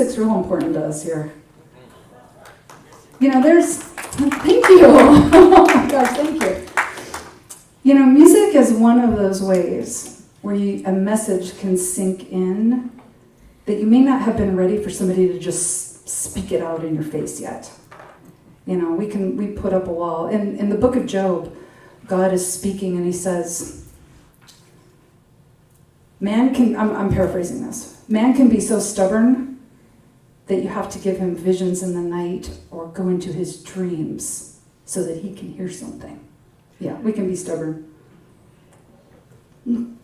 music's real important to us here. You know, thank you. Oh my gosh, thank you. You know, music is one of those ways where a message can sink in that you may not have been ready for somebody to just speak it out in your face yet. You know, we put up a wall. In the book of Job, God is speaking and he says, I'm paraphrasing this, man can be so stubborn that you have to give him visions in the night or go into his dreams so that he can hear something. Yeah, we can be stubborn. All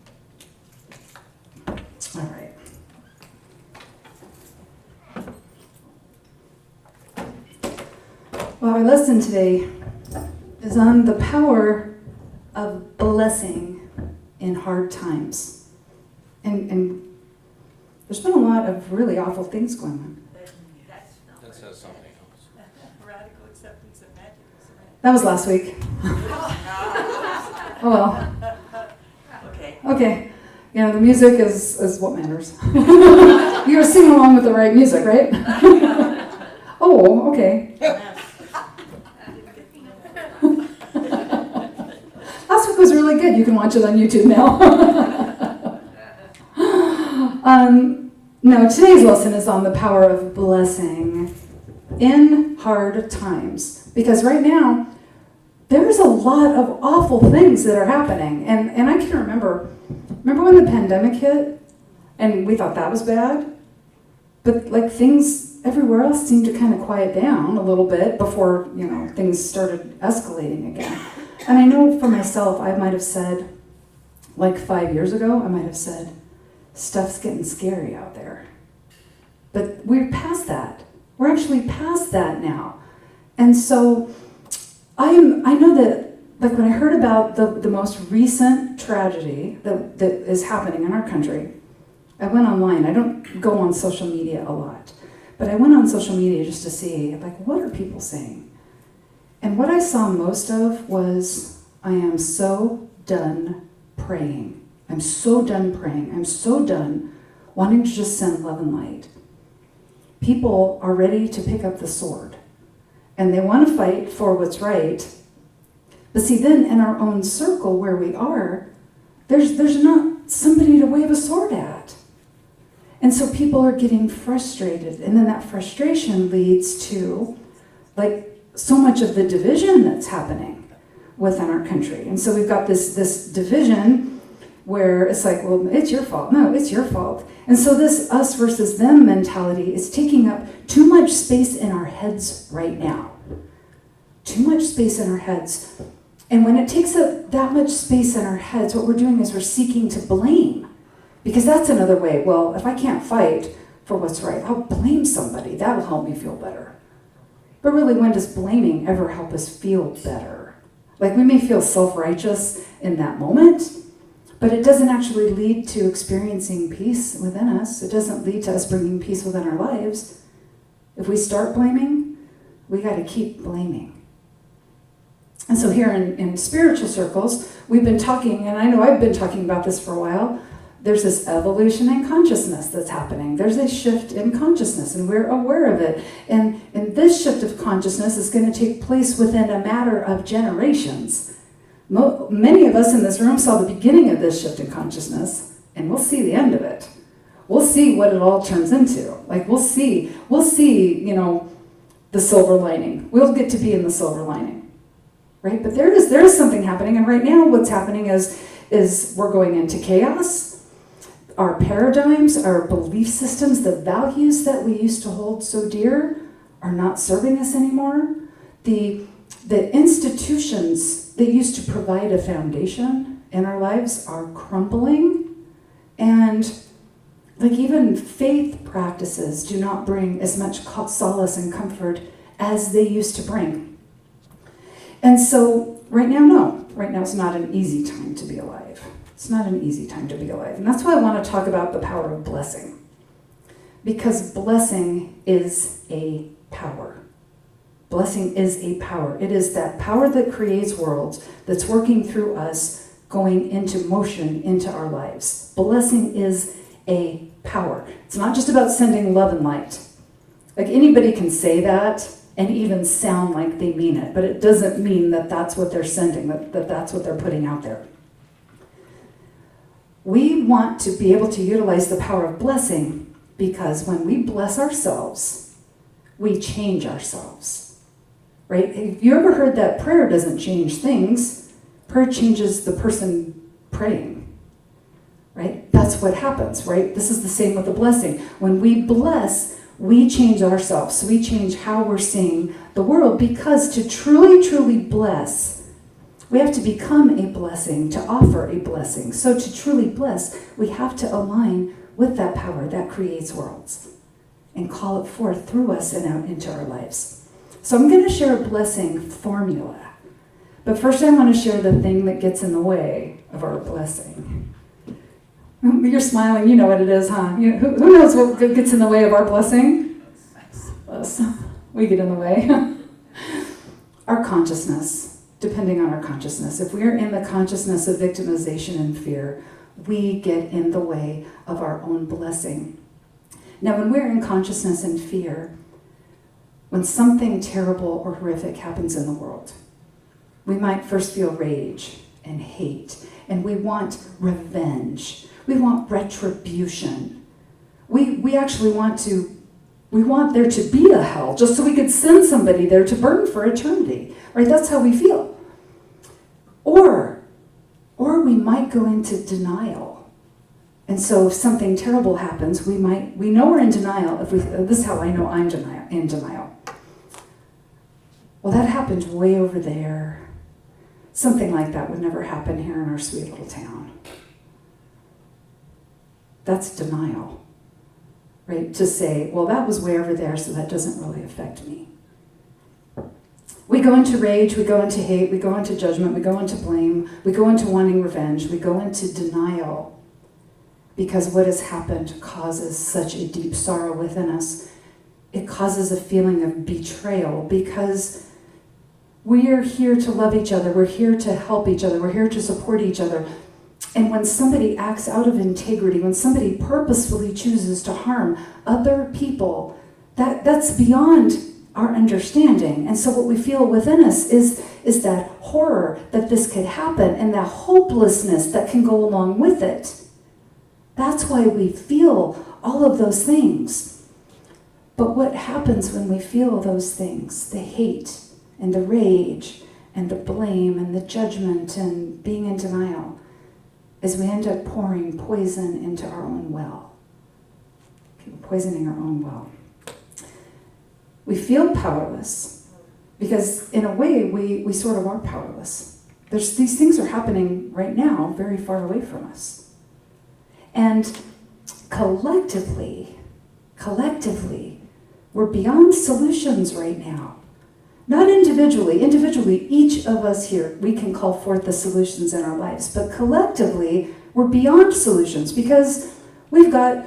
right. Well, our lesson today is on the power of blessing in hard times. And there's been a lot of really awful things going on. That says something else. Radical acceptance of magic. That was last week. Oh well. Okay. You know, the music is what matters. You were singing along with the right music, right? Oh, okay. Last week was really good. You can watch it on YouTube now. No, today's lesson is on the power of blessing in hard times. Because right now, there's a lot of awful things that are happening. And I can remember when the pandemic hit, and we thought that was bad? But like things everywhere else seemed to kind of quiet down a little bit before, you know, things started escalating again. And I know for myself, I might have said, like 5 years ago, I might have said, stuff's getting scary out there. But we're past that. We're actually past that now. And so I know that, like when I heard about the most recent tragedy that is happening in our country, I went online. I don't go on social media a lot, but I went on social media just to see, like, what are people saying? And what I saw most of was, I am so done praying. I'm so done praying. I'm so done wanting to just send love and light. People are ready to pick up the sword, and they want to fight for what's right. But see, then in our own circle where we are, there's not somebody to wave a sword at. And so people are getting frustrated, and then that frustration leads to, like, so much of the division that's happening within our country. And so we've got this division where it's like, well, it's your fault. No, it's your fault. And so this us versus them mentality is taking up too much space in our heads right now. Too much space in our heads. And when it takes up that much space in our heads, what we're doing is we're seeking to blame. Because that's another way. Well, if I can't fight for what's right, I'll blame somebody. That'll help me feel better. But really, when does blaming ever help us feel better? Like, we may feel self-righteous in that moment, but it doesn't actually lead to experiencing peace within us. It doesn't lead to us bringing peace within our lives. If we start blaming, we got to keep blaming. And so here in spiritual circles, we've been talking, and I know I've been talking about this for a while, there's this evolution in consciousness that's happening. There's a shift in consciousness, and we're aware of it. And this shift of consciousness is going to take place within a matter of generations. Many of us in this room saw the beginning of this shift in consciousness, and we'll see the end of it. We'll see what it all turns into. Like, we'll see, you know, the silver lining. We'll get to be in the silver lining, right? But there is something happening, and right now what's happening is we're going into chaos. Our paradigms, our belief systems, the values that we used to hold so dear are not serving us anymore. The institutions that used to provide a foundation in our lives are crumbling, and like even faith practices do not bring as much solace and comfort as they used to bring. And so right now it's not an easy time to be alive. It's not an easy time to be alive. And that's why I want to talk about the power of blessing. Because blessing is a power. Blessing is a power. It is that power that creates worlds that's working through us, going into motion into our lives. Blessing is a power. It's not just about sending love and light. Like anybody can say that and even sound like they mean it, but it doesn't mean that that's what they're sending, that that's what they're putting out there. We want to be able to utilize the power of blessing because when we bless ourselves, we change ourselves, right? Have you ever heard that prayer doesn't change things? Prayer changes the person praying, right? That's what happens, right? This is the same with the blessing. When we bless, we change ourselves. So we change how we're seeing the world, because to truly, truly bless, we have to become a blessing, to offer a blessing. So to truly bless, we have to align with that power that creates worlds and call it forth through us and out into our lives. So I'm going to share a blessing formula. But first I want to share the thing that gets in the way of our blessing. You're smiling, you know what it is, huh? Who knows what gets in the way of our blessing? Us. We get in the way. Our consciousness. Depending on our consciousness. If we're in the consciousness of victimization and fear, we get in the way of our own blessing. Now, when we're in consciousness and fear, when something terrible or horrific happens in the world, we might first feel rage and hate, and we want revenge. We want retribution. We actually want there to be a hell, just so we could send somebody there to burn for eternity. Right? That's how we feel. Or we might go into denial. And so if something terrible happens, we know we're in denial. This is how I know I'm in denial. Well, that happened way over there. Something like that would never happen here in our sweet little town. That's denial. Right? To say, well, that was way over there, so that doesn't really affect me. We go into rage, we go into hate, we go into judgment, we go into blame, we go into wanting revenge, we go into denial, because what has happened causes such a deep sorrow within us. It causes a feeling of betrayal, because we are here to love each other, we're here to help each other, we're here to support each other. And when somebody acts out of integrity, when somebody purposefully chooses to harm other people, that's beyond our understanding. And so what we feel within us is that horror that this could happen and that hopelessness that can go along with it. That's why we feel all of those things. But what happens when we feel those things, the hate and the rage and the blame and the judgment and being in denial, is we end up pouring poison into our own well. Poisoning our own well. We feel powerless because in a way we sort of are powerless. These things are happening right now very far away from us. And collectively, we're beyond solutions right now. Not individually. Individually, each of us here, we can call forth the solutions in our lives. But collectively, we're beyond solutions because we've got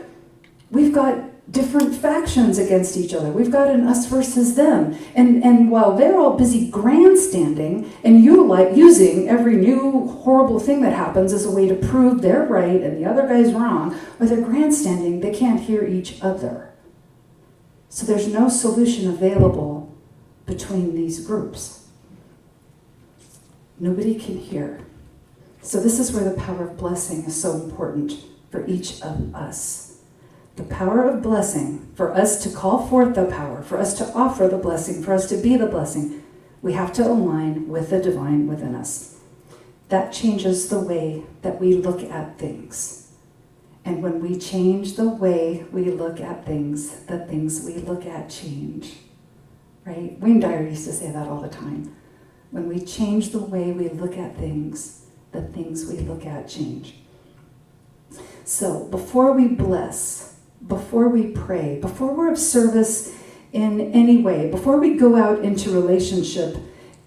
different factions against each other. We've got an us versus them. And while they're all busy grandstanding and using every new horrible thing that happens as a way to prove they're right and the other guy's wrong, while they're grandstanding, they can't hear each other. So there's no solution available between these groups. Nobody can hear. So this is where the power of blessing is so important for each of us. The power of blessing, for us to call forth the power, for us to offer the blessing, for us to be the blessing, we have to align with the divine within us. That changes the way that we look at things. And when we change the way we look at things, the things we look at change. Right? Wayne Dyer used to say that all the time. When we change the way we look at things, the things we look at change. So before we bless, before we pray, before we're of service in any way, before we go out into relationship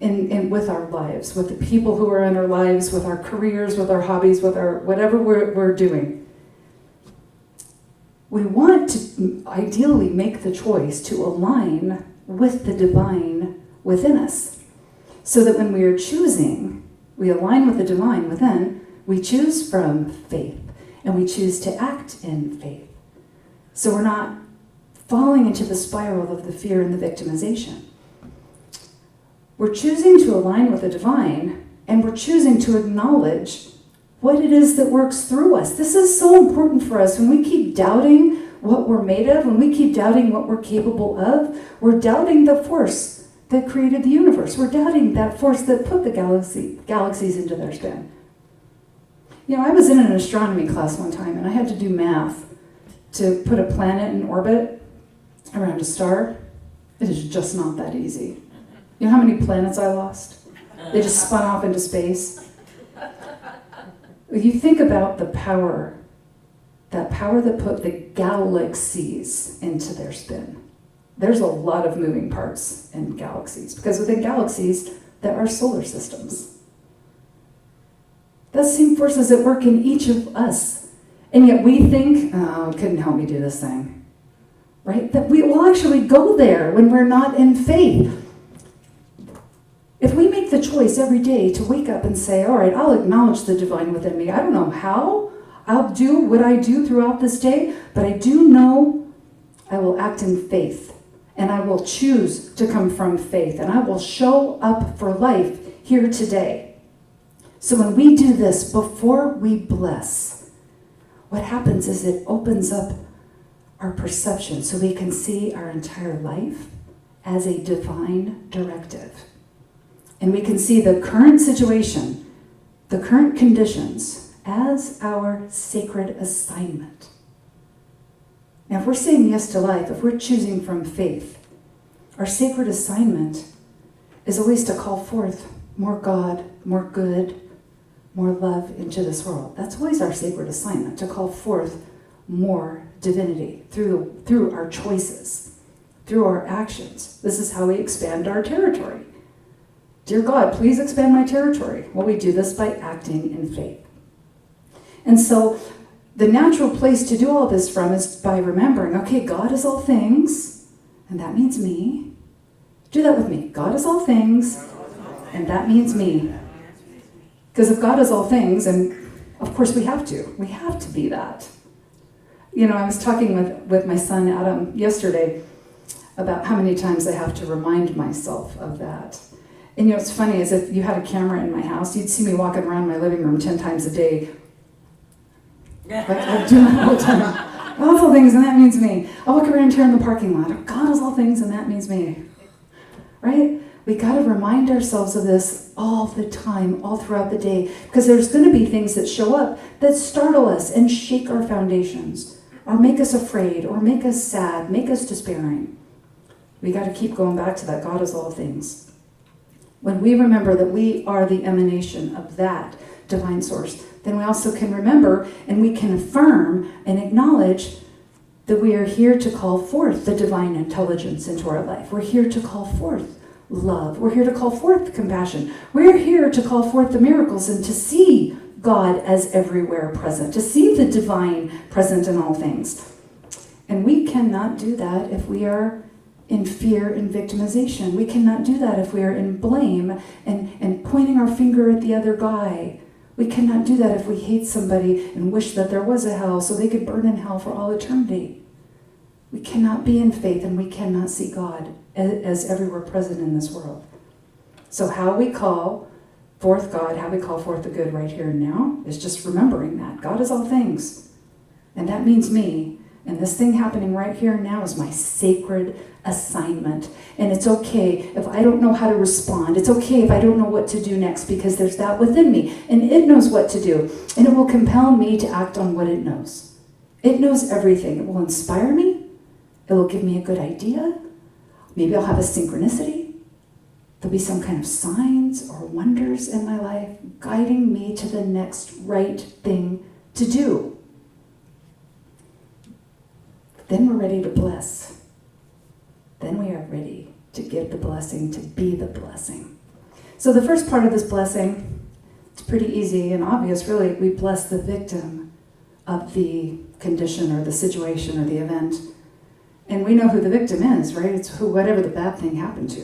with our lives, with the people who are in our lives, with our careers, with our hobbies, with our whatever we're doing, we want to ideally make the choice to align with the divine within us. So that when we are choosing, we align with the divine within, we choose from faith, and we choose to act in faith. So we're not falling into the spiral of the fear and the victimization. We're choosing to align with the divine, and we're choosing to acknowledge what it is that works through us. This is so important for us. When we keep doubting what we're made of, when we keep doubting what we're capable of, we're doubting the force that created the universe. We're doubting that force that put the galaxies into their spin. You know, I was in an astronomy class one time, and I had to do math to put a planet in orbit around a star. It is just not that easy. You know how many planets I lost? They just spun off into space. If you think about the power, that power that put the galaxies into their spin, there's a lot of moving parts in galaxies, because within galaxies, there are solar systems. That same force is at work in each of us. And yet we think, oh, it couldn't help me do this thing. Right? That we will actually go there when we're not in faith. If we make the choice every day to wake up and say, all right, I'll acknowledge the divine within me. I don't know how I'll do what I do throughout this day, but I do know I will act in faith. And I will choose to come from faith. And I will show up for life here today. So when we do this before we bless, what happens is it opens up our perception so we can see our entire life as a divine directive. And we can see the current situation, the current conditions, as our sacred assignment. Now, if we're saying yes to life, if we're choosing from faith, our sacred assignment is always to call forth more God, more good, more love into this world. That's always our sacred assignment, to call forth more divinity through our choices, through our actions. This is how we expand our territory. Dear God, please expand my territory. Well, we do this by acting in faith. And so the natural place to do all this from is by remembering, okay, God is all things, and that means me. Do that with me. God is all things, and that means me. Because if God is all things, and of course we have to be that. You know, I was talking with my son Adam yesterday about how many times I have to remind myself of that. And you know, what's funny is if you had a camera in my house, you'd see me walking around my living room 10 times a day. Like, I do that all the time. God is all things, and that means me. I walk around here in the parking lot. God is all things, and that means me. Right? We got to remind ourselves of this all the time, all throughout the day, because there's going to be things that show up that startle us and shake our foundations, or make us afraid, or make us sad, make us despairing. We got to keep going back to that God is all things. When we remember that we are the emanation of that divine source, then we also can remember and we can affirm and acknowledge that we are here to call forth the divine intelligence into our life. We're here to call forth love. We're here to call forth compassion. We're here to call forth the miracles and to see God as everywhere present, to see the divine present in all things. And we cannot do that if we are in fear and victimization. We cannot do that if we are in blame and pointing our finger at the other guy. We cannot do that if we hate somebody and wish that there was a hell so they could burn in hell for all eternity. We cannot be in faith and we cannot see God as everywhere present in this world. So how we call forth God, how we call forth the good right here and now, is just remembering that. God is all things. And that means me. And this thing happening right here and now is my sacred assignment. And it's okay if I don't know how to respond. It's okay if I don't know what to do next, because there's that within me. And it knows what to do. And it will compel me to act on what it knows. It knows everything. It will inspire me. It will give me a good idea. Maybe I'll have a synchronicity. There'll be some kind of signs or wonders in my life guiding me to the next right thing to do. Then we're ready to bless. Then we are ready to give the blessing, to be the blessing. So the first part of this blessing, it's pretty easy and obvious, really. We bless the victim of the condition or the situation or the event. And we know who the victim is, right? It's whoever the bad thing happened to.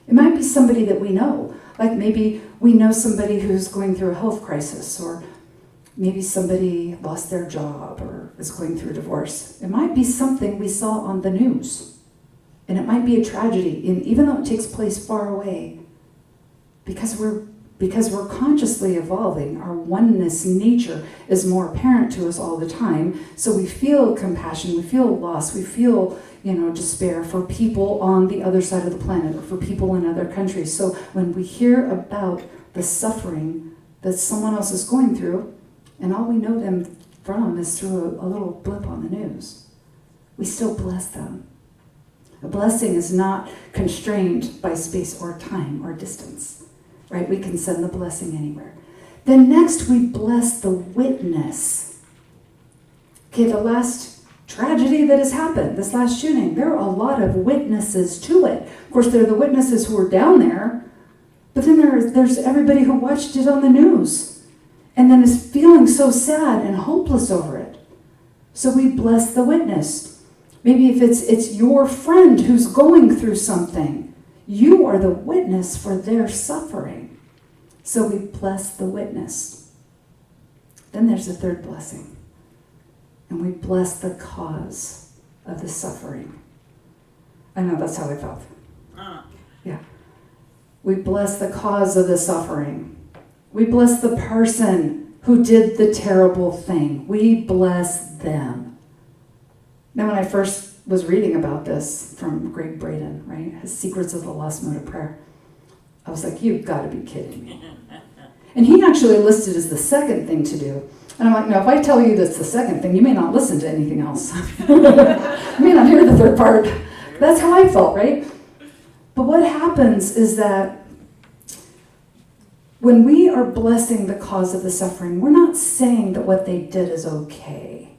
It might be somebody that we know. Like maybe we know somebody who's going through a health crisis, or Maybe somebody lost their job or is going through a divorce. It might be something we saw on the news. And it might be a tragedy, and even though it takes place far away, because we're consciously evolving, our oneness nature is more apparent to us all the time. So we feel compassion, we feel loss, we feel, despair for people on the other side of the planet or for people in other countries. So when we hear about the suffering that someone else is going through, and all we know them from is through a little blip on the news, we still bless them. A blessing is not constrained by space or time or distance, right? We can send the blessing anywhere. Then next we bless the witness. Okay, the last tragedy that has happened, this last shooting, there are a lot of witnesses to it. Of course, there are the witnesses who were down there, but then there's everybody who watched it on the news and then is feeling so sad and hopeless over it. So we bless the witness. Maybe if it's your friend who's going through something, you are the witness for their suffering. So we bless the witness. Then there's a third blessing. And we bless the cause of the suffering. I know, that's how I felt. Yeah. We bless the cause of the suffering. We bless the person who did the terrible thing. We bless them. Now, when I first was reading about this from Greg Braden, right, his Secrets of the Lost Mode of Prayer, I was like, you've got to be kidding me. And he actually listed as the second thing to do. And I'm like, no, if I tell you that's the second thing, you may not listen to anything else. You may not hear the third part. That's how I felt, right? But what happens is that when we are blessing the cause of the suffering, we're not saying that what they did is okay.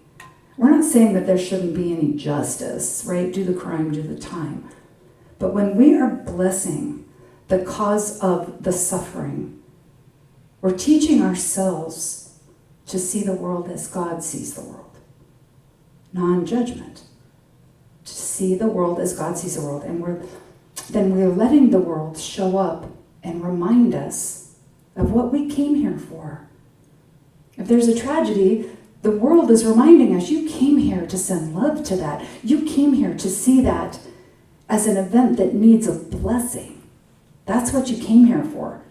We're not saying that there shouldn't be any justice, right? Do the crime, do the time. But when we are blessing the cause of the suffering, we're teaching ourselves to see the world as God sees the world. Non-judgment. To see the world as God sees the world. And we're letting the world show up and remind us of what we came here for. If there's a tragedy, the world is reminding us, you came here to send love to that. You came here to see that as an event that needs a blessing. That's what you came here for,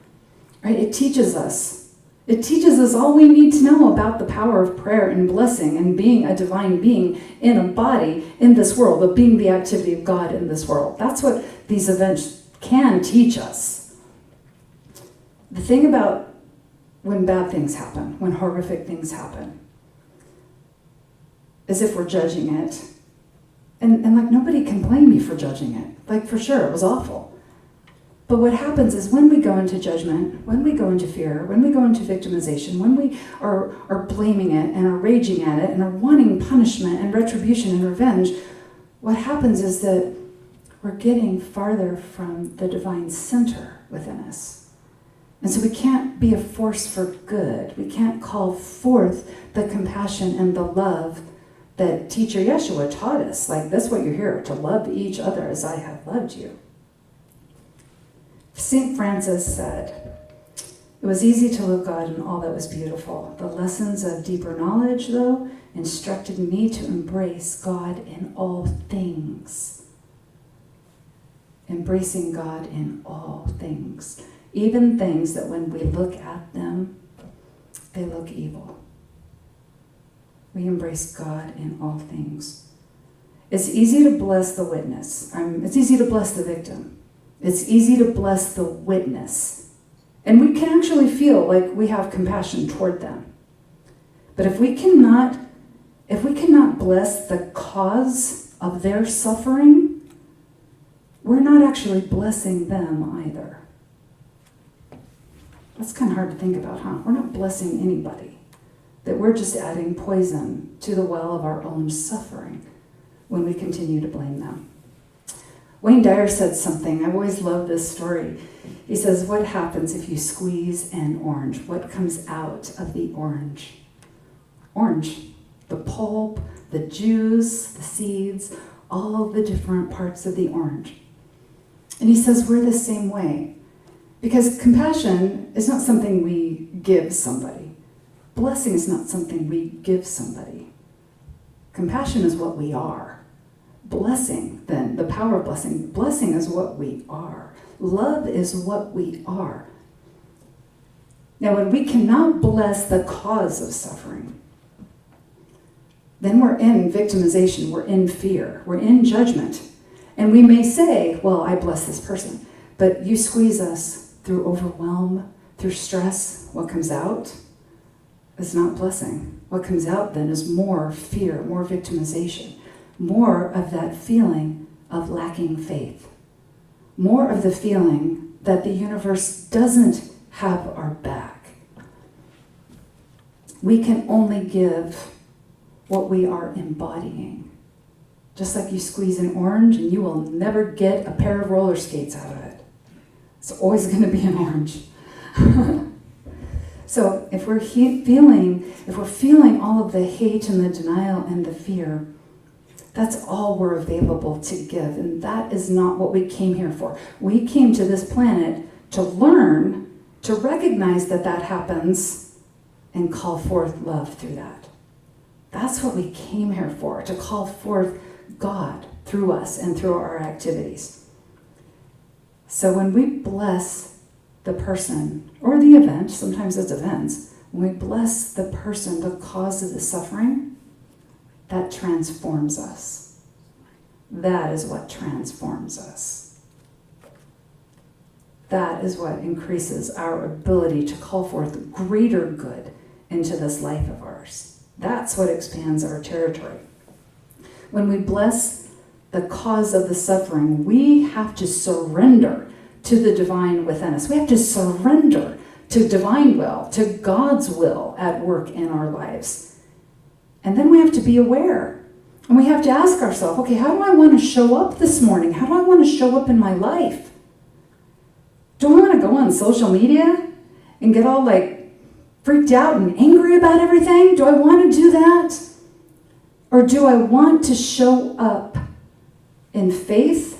right? It teaches us. It teaches us all we need to know about the power of prayer and blessing and being a divine being in a body in this world, of being the activity of God in this world. That's what these events can teach us. The thing about when bad things happen, when horrific things happen, as if we're judging it. And like, nobody can blame me for judging it. Like, for sure, it was awful. But what happens is when we go into judgment, when we go into fear, when we go into victimization, when we are blaming it and are raging at it and are wanting punishment and retribution and revenge, what happens is that we're getting farther from the divine center within us. And so we can't be a force for good. We can't call forth the compassion and the love that teacher Yeshua taught us. Like, that's what you're here, to love each other as I have loved you. St. Francis said, it was easy to love God in all that was beautiful. The lessons of deeper knowledge, though, instructed me to embrace God in all things. Embracing God in all things. Even things that when we look at them, they look evil. We embrace God in all things. It's easy to bless the witness. It's easy to bless the victim. It's easy to bless the witness. And we can actually feel like we have compassion toward them. But if we cannot bless the cause of their suffering, we're not actually blessing them either. That's kind of hard to think about, huh? We're not blessing anybody. That we're just adding poison to the well of our own suffering when we continue to blame them. Wayne Dyer said something, I've always loved this story. He says, what happens if you squeeze an orange? What comes out of the orange? Orange, the pulp, the juice, the seeds, all the different parts of the orange. And he says we're the same way. Because compassion is not something we give somebody. blessing is not something we give somebody. Compassion is what we are. Blessing, then, the power of blessing is what we are. Love is what we are. Now, when we cannot bless the cause of suffering, then we're in victimization, we're in fear, we're in judgment. And we may say, well, I bless this person, but you squeeze us through overwhelm, through stress, what comes out is not blessing. What comes out then is more fear, more victimization, more of that feeling of lacking faith, more of the feeling that the universe doesn't have our back. We can only give what we are embodying. Just like you squeeze an orange and you will never get a pair of roller skates out of it. It's always going to be an orange. So if we're feeling all of the hate and the denial and the fear, that's all we're available to give. And that is not what we came here for. We came to this planet to learn, to recognize that that happens, and call forth love through that. That's what we came here for, to call forth God through us and through our activities. So when we bless the person or the event, sometimes it's events, when we bless the person, the cause of the suffering, that transforms us. That is what transforms us. That is what increases our ability to call forth greater good into this life of ours. That's what expands our territory. When we bless the cause of the suffering, we have to surrender to the divine within us. We have to surrender to divine will, to God's will at work in our lives. And then we have to be aware. And we have to ask ourselves, okay, how do I want to show up this morning? How do I want to show up in my life? Do I want to go on social media and get all freaked out and angry about everything? Do I want to do that? Or do I want to show up in faith?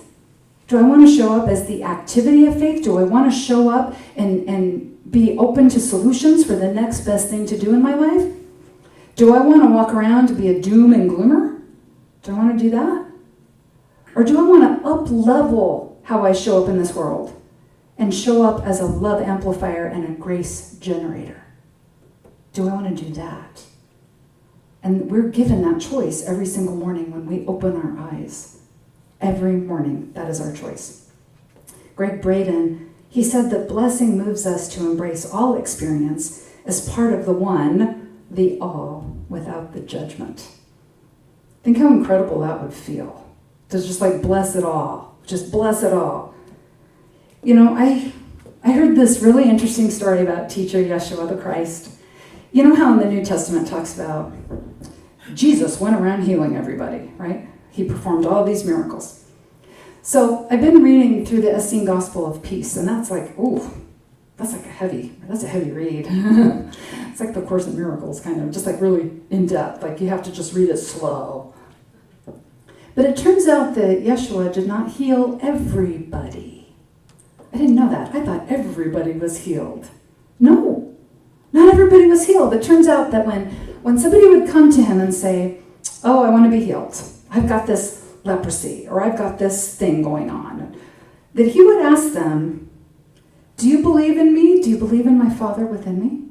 Do I want to show up as the activity of faith? Do I want to show up and be open to solutions for the next best thing to do in my life? Do I want to walk around to be a doom and gloomer? Do I want to do that? Or do I want to up-level how I show up in this world and show up as a love amplifier and a grace generator? Do I want to do that? And we're given that choice every single morning when we open our eyes. Every morning, that is our choice. Greg Braden, he said that blessing moves us to embrace all experience as part of the one, the all, without the judgment. Think how incredible that would feel. To just bless it all. Just bless it all. You know, I heard this really interesting story about teacher Yeshua the Christ. You know how in the New Testament talks about Jesus went around healing everybody, right? He performed all these miracles. So I've been reading through the Essene Gospel of Peace, and that's that's a heavy read. It's like the Course in Miracles, kind of, just really in depth. You have to just read it slow. But it turns out that Yeshua did not heal everybody. I didn't know that. I thought everybody was healed. No, not everybody was healed. It turns out that when somebody would come to him and say, oh, I want to be healed. I've got this leprosy, or I've got this thing going on, that he would ask them, do you believe in me? Do you believe in my Father within me?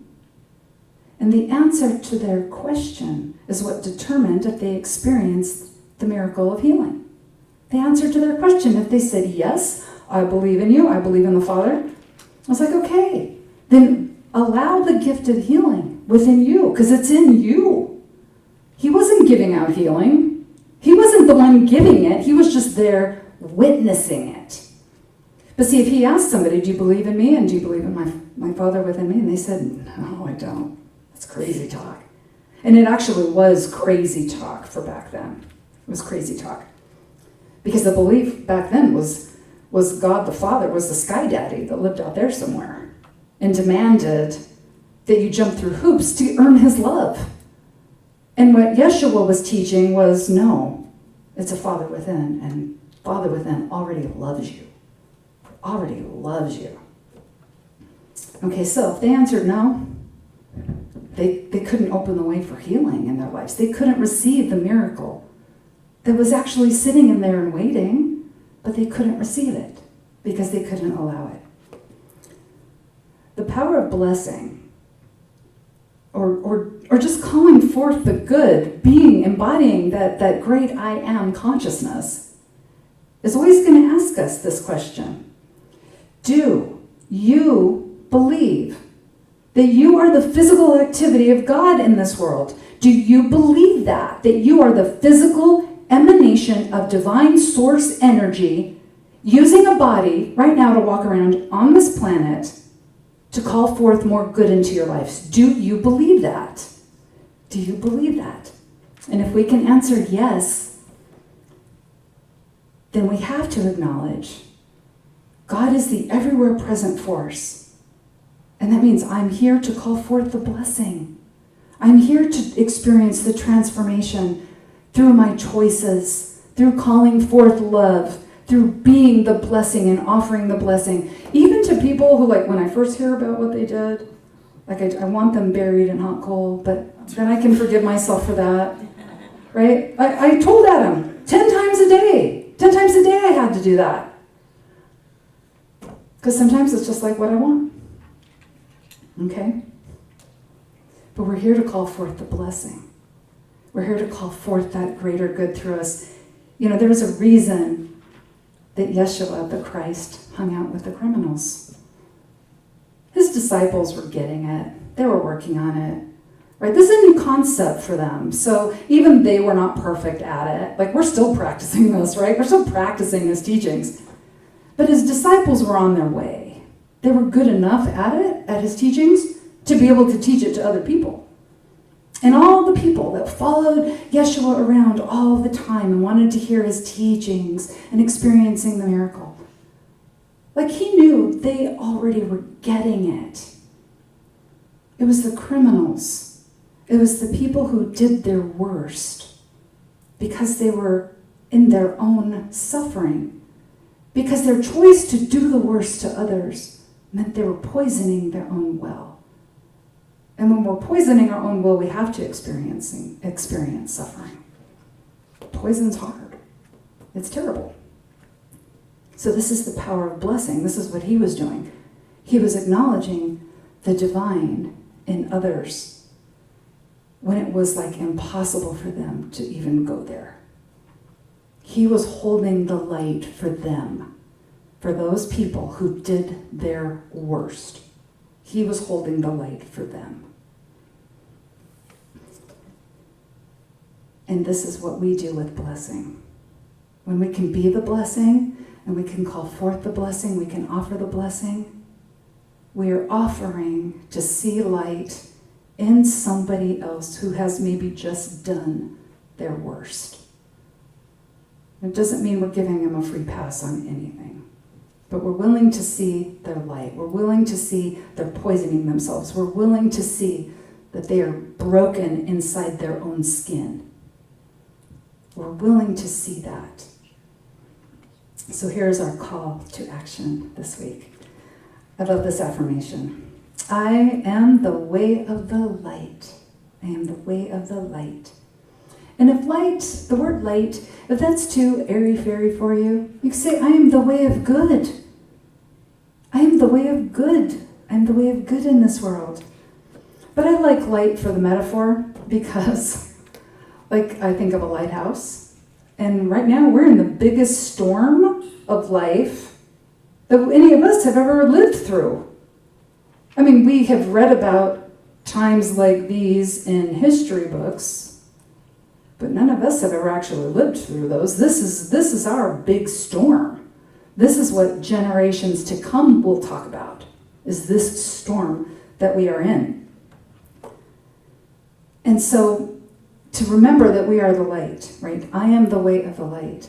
And the answer to their question is what determined if they experienced the miracle of healing. The answer to their question, if they said, yes, I believe in you, I believe in the Father, I was like, okay, then allow the gift of healing within you, because it's in you. He wasn't giving out healing. He wasn't the one giving it. He was just there witnessing it. But see, if he asked somebody, do you believe in me and do you believe in my Father within me? And they said, no, I don't. That's crazy talk. And it actually was crazy talk for back then. It was crazy talk. Because the belief back then was God the Father was the sky daddy that lived out there somewhere and demanded that you jump through hoops to earn his love. And what Yeshua was teaching was, no, it's a Father within, and Father within already loves you. Already loves you. Okay, so if they answered no, they couldn't open the way for healing in their lives. They couldn't receive the miracle that was actually sitting in there and waiting, but they couldn't receive it because they couldn't allow it. The power of blessing, or just calling forth the good, embodying that great I am consciousness, is always going to ask us this question. Do you believe that you are the physical activity of God in this world? Do you believe that you are the physical emanation of divine source energy using a body right now to walk around on this planet to call forth more good into your lives? Do you believe that? Do you believe that? And if we can answer yes, then we have to acknowledge God is the everywhere present force. And that means I'm here to call forth the blessing. I'm here to experience the transformation through my choices, through calling forth love, through being the blessing and offering the blessing. Even to people who, like, when I first hear about what they did, like, I want them buried in hot coal, but then I can forgive myself for that, right? I told Adam 10 times a day. 10 times a day I had to do that. Because sometimes it's just like what I want. Okay? But we're here to call forth the blessing. We're here to call forth that greater good through us. You know, there's a reason that Yeshua, the Christ, hung out with the criminals. His disciples were getting it. They were working on it. Right? This is a new concept for them. So even they were not perfect at it. Like, we're still practicing this, right? We're still practicing his teachings. But his disciples were on their way. They were good enough at it, at his teachings, to be able to teach it to other people. And all the people that followed Yeshua around all the time and wanted to hear his teachings and experiencing the miracle. Like, he knew they already were getting it. It was the criminals. It was the people who did their worst because they were in their own suffering. Because their choice to do the worst to others meant they were poisoning their own well. And when we're poisoning our own will, we have to experience suffering. Poison's hard. It's terrible. So this is the power of blessing. This is what he was doing. He was acknowledging the divine in others when it was like impossible for them to even go there. He was holding the light for them, for those people who did their worst. He was holding the light for them. And this is what we do with blessing. When we can be the blessing, and we can call forth the blessing, we can offer the blessing, we are offering to see light in somebody else who has maybe just done their worst. It doesn't mean we're giving them a free pass on anything, but we're willing to see their light. We're willing to see they're poisoning themselves. We're willing to see that they are broken inside their own skin. We're willing to see that. So here's our call to action this week. I love this affirmation. I am the way of the light. I am the way of the light. And if light, the word light, if that's too airy-fairy for you, you can say, I am the way of good. I am the way of good. I am the way of good in this world. But I like light for the metaphor because, like, I think of a lighthouse. And right now we're in the biggest storm of life that any of us have ever lived through. I mean, we have read about times like these in history books, but none of us have ever actually lived through those. This is our big storm. This is what generations to come will talk about, is this storm that we are in. And so to remember that we are the light, right? I am the way of the light,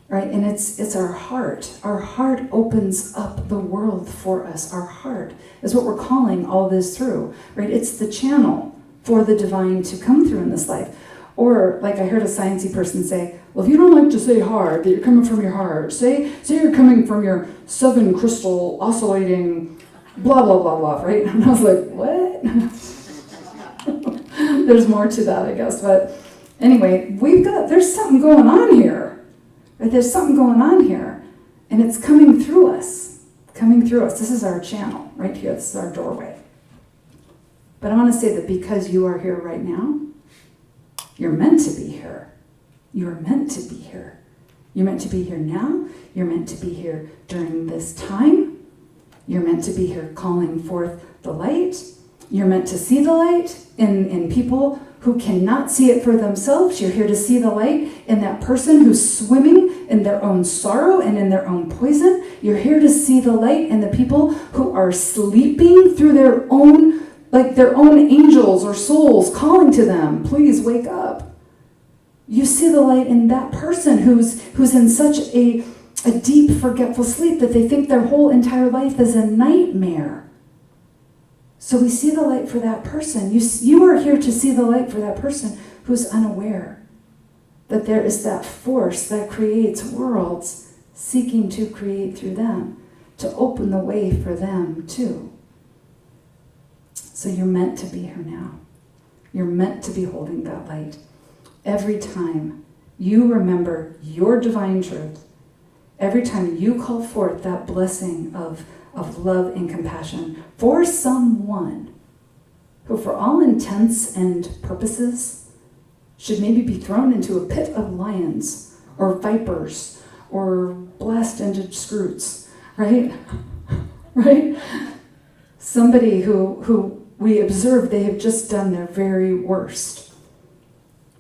right? And it's our heart. Our heart opens up the world for us. Our heart is what we're calling all this through, right? It's the channel for the divine to come through in this life. Or, like I heard a sciencey person say, well, if you don't like to say heart, that you're coming from your heart, say you're coming from your 7 crystal oscillating blah, blah, blah, blah, right? And I was like, what? There's more to that, I guess. But anyway, there's something going on here. Right? There's something going on here. And it's coming through us. Coming through us. This is our channel right here. This is our doorway. But I want to say that because you are here right now, you're meant to be here. You're meant to be here. You're meant to be here now. You're meant to be here during this time. You're meant to be here calling forth the light. You're meant to see the light in people who cannot see it for themselves. You're here to see the light in that person who's swimming in their own sorrow and in their own poison. You're here to see the light in the people who are sleeping through their own angels or souls calling to them, please wake up. You see the light in that person who's in such a deep, forgetful sleep that they think their whole entire life is a nightmare. So we see the light for that person. You are here to see the light for that person who's unaware that there is that force that creates worlds seeking to create through them, to open the way for them too. So you're meant to be here now. You're meant to be holding that light. Every time you remember your divine truth, every time you call forth that blessing of love and compassion for someone who, for all intents and purposes, should maybe be thrown into a pit of lions or vipers or blast into scroots, right? Right? Somebody who we observe they have just done their very worst.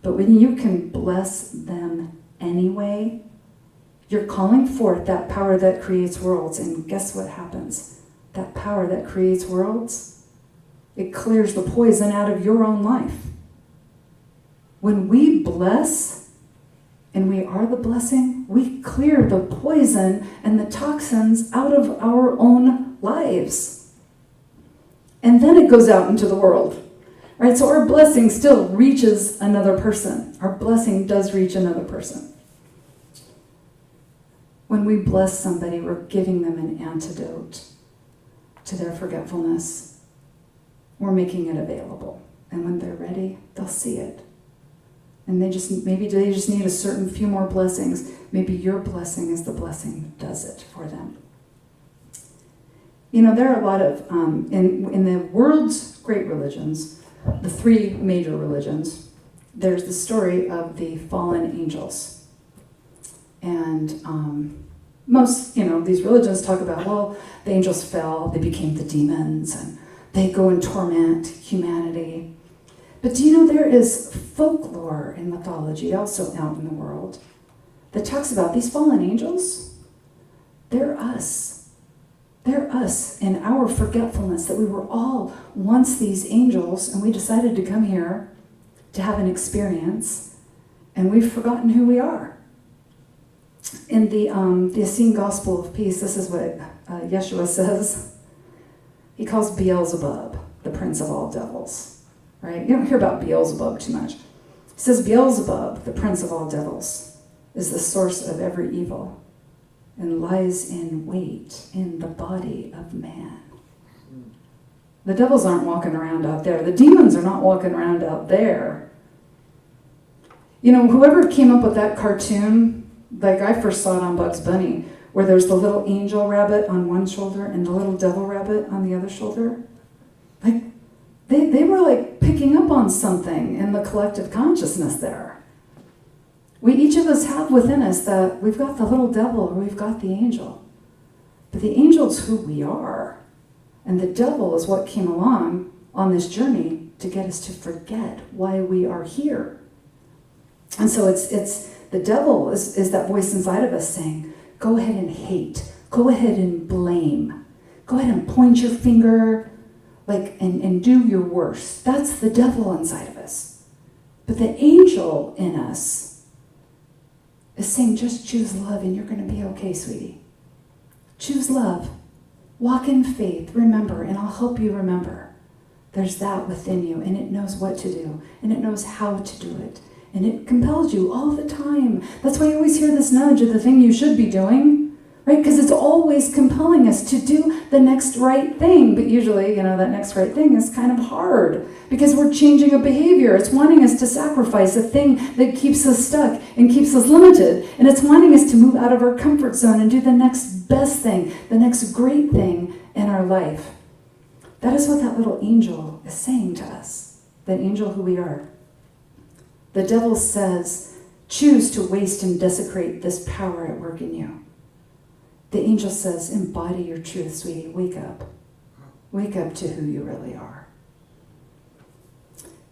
But when you can bless them anyway, you're calling forth that power that creates worlds. And guess what happens? That power that creates worlds, it clears the poison out of your own life. When we bless, and we are the blessing, we clear the poison and the toxins out of our own lives. And then it goes out into the world. Right? So our blessing still reaches another person. Our blessing does reach another person. When we bless somebody, we're giving them an antidote to their forgetfulness. We're making it available. And when they're ready, they'll see it. And maybe they just need a certain few more blessings. Maybe your blessing is the blessing that does it for them. You know, there are a lot of, in the world's great religions, the three major religions, there's the story of the fallen angels. And most, these religions talk about, well, the angels fell, they became the demons, and they go and torment humanity. But do you know there is folklore and mythology also out in the world that talks about these fallen angels? They're us. They're us in our forgetfulness, that we were all once these angels, and we decided to come here to have an experience, and we've forgotten who we are. In the Essene Gospel of Peace, this is what Yeshua says. He calls Beelzebub the prince of all devils. Right? You don't hear about Beelzebub too much. He says Beelzebub, the prince of all devils, is the source of every evil and lies in wait in the body of man. The devils aren't walking around out there. The demons are not walking around out there. Whoever came up with that cartoon, like I first saw it on Bugs Bunny, where there's the little angel rabbit on one shoulder and the little devil rabbit on the other shoulder. Like, they were like picking up on something in the collective consciousness there. Each of us have within us that we've got the little devil or we've got the angel. But the angel's who we are. And the devil is what came along on this journey to get us to forget why we are here. And so it's the devil is that voice inside of us saying, go ahead and hate. Go ahead and blame. Go ahead and point your finger and do your worst. That's the devil inside of us. But the angel in us is saying, just choose love and you're going to be okay, sweetie. Choose love. Walk in faith. Remember, and I'll help you remember. There's that within you, and it knows what to do, and it knows how to do it, and it compels you all the time. That's why you always hear this nudge of the thing you should be doing. right? Because it's always compelling us to do the next right thing. But usually, that next right thing is kind of hard because we're changing a behavior. It's wanting us to sacrifice a thing that keeps us stuck and keeps us limited. And it's wanting us to move out of our comfort zone and do the next best thing, the next great thing in our life. That is what that little angel is saying to us, that angel who we are. The devil says, choose to waste and desecrate this power at work in you. The angel says, embody your truth, sweetie. Wake up. Wake up to who you really are.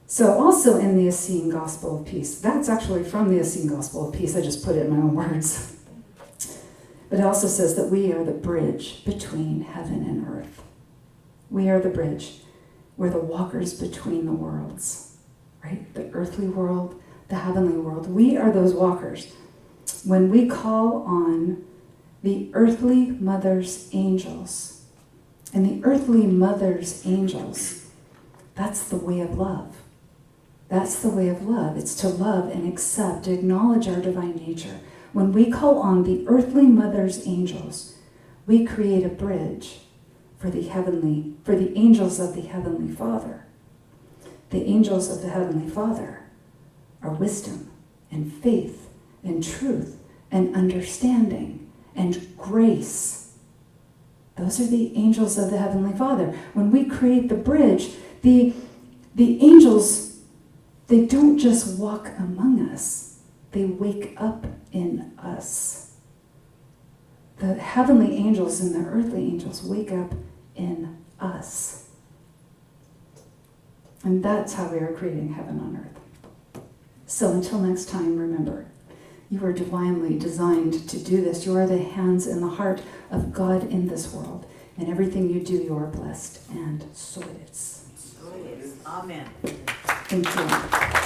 So also in the Essene Gospel of Peace, that's actually from the Essene Gospel of Peace. I just put it in my own words. But it also says that we are the bridge between heaven and earth. We are the bridge. We're the walkers between the worlds, right? The earthly world, the heavenly world. We are those walkers. When we call on the earthly mother's angels, and the earthly mother's angels, that's the way of love. That's the way of love. It's to love and accept, acknowledge our divine nature. When we call on the earthly mother's angels, we create a bridge for the angels of the Heavenly Father. The angels of the Heavenly Father are wisdom and faith and truth and understanding and grace. Those are the angels of the Heavenly Father. When we create the bridge, the angels, they don't just walk among us, they wake up in us. The heavenly angels and the earthly angels wake up in us. And that's how we are creating heaven on earth. So until next time, remember, you are divinely designed to do this. You are the hands and the heart of God in this world. And everything you do, you are blessed. And so it is. So it is. Amen. Thank you.